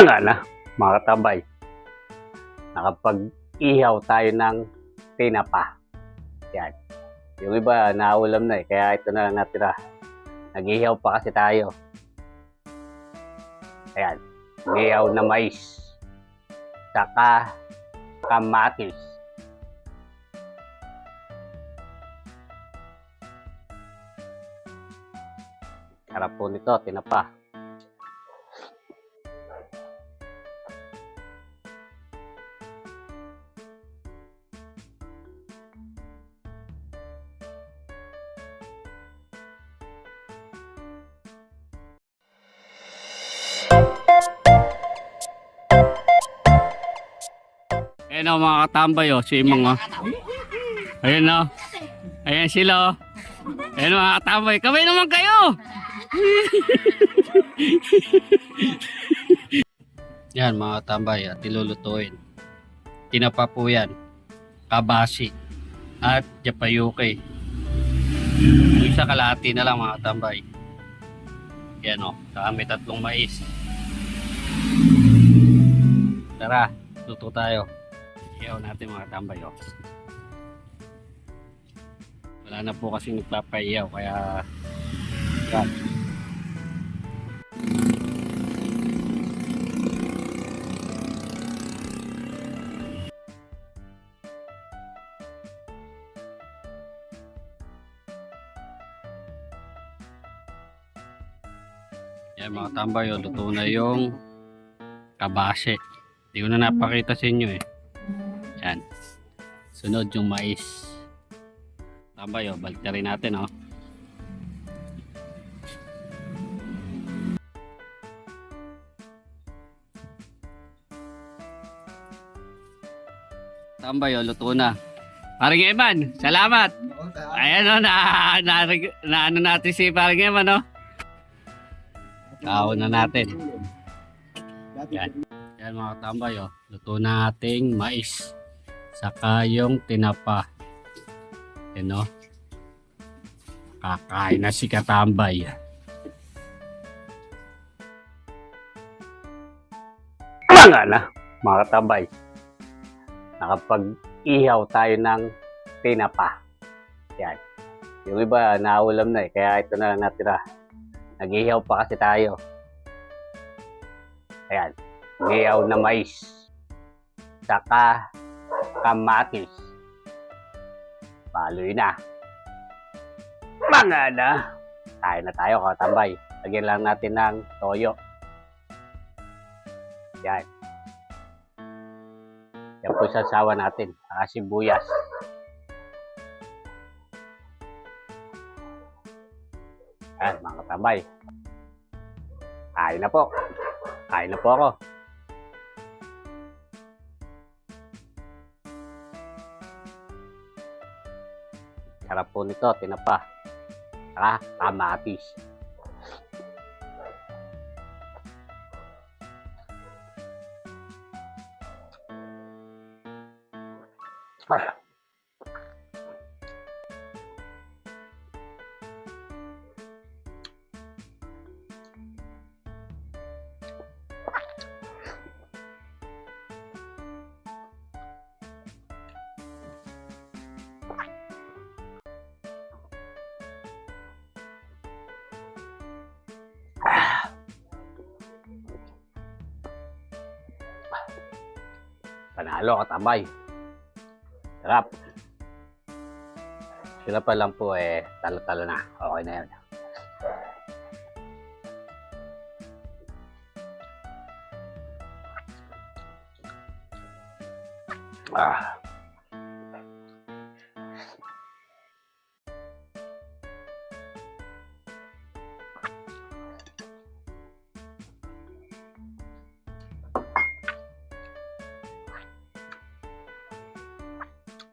Nga na, mga katabay, nakapag-ihaw tayo ng tinapa. Yan. Yung iba, naulam na eh, kaya ito na lang natira. Nag-ihaw pa kasi tayo. Ayan, nag-ihaw na mais. Saka kamatis. Sarap po nito, tinapa. Ayan o mga katambay o, si Imong o. Ayan o. Ayan sila o. Ayan mga katambay, kamay naman kayo! Yan mga katambay at ilulutuin. Tinapa po yan. Kabasi at japayuke. Yung isa kalahati na lang mga katambay. Yan o, saka may tatlong mais. Tara, luto tayo. Ihaw natin mga tambay oh. Wala na po kasi nagpapaihaw kaya yan. Yan mga tambay oh, luto na yung kabase. Hindi ko na napakita sa inyo eh. Yan. Sunod yung mais. Tambay o, balik na rin natin o. Tambay o, luto na. Paring Eman, salamat. Ayan o, na ano natin si Paring Eman o. Kaon na natin. Yan. Yan mga tambay o, luto na ating mais. Saka yung tinapa. Yan o. Kakain na si katambay. Nga na, mga katambay. Nakapag-ihaw tayo ng tinapa. Yan. Yung iba, naulam na eh, kaya ito na lang natira. Nag-ihaw pa kasi tayo. Ayan. Nag-ihaw na mais. Saka kamatis. Paloy na. Mga na. Kain na tayo, katambay. Lagyan lang natin ng toyo. Yan. Yan po sasawa natin. Saka sibuyas. Yan, mga katambay. Kain na po. Kain na po ako. Sarap po nito, tinapa. Saka kamatis. Panalo katambay. Sarap. Sila pa lang po eh, talo-talo na. Okay na yan.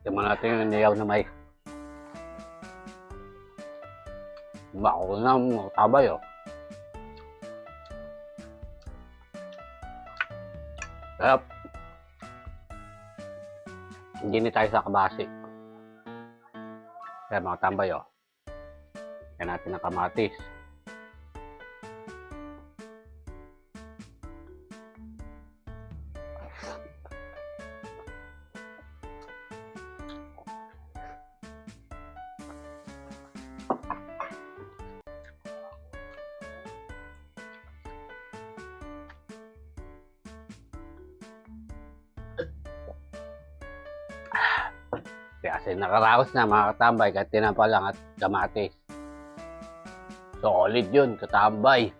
Tingnan natin yung niyaw na may bako na mga tabay oh. Sarap. Hindi ni tayo sa kabasi. Kaya mga tambay oh. Kaya natin ang kamatis. Kasi nakaraos na mga katambay, kahit tinapa lang at kamatis. Solid yun, katambay.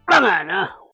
Tanga na!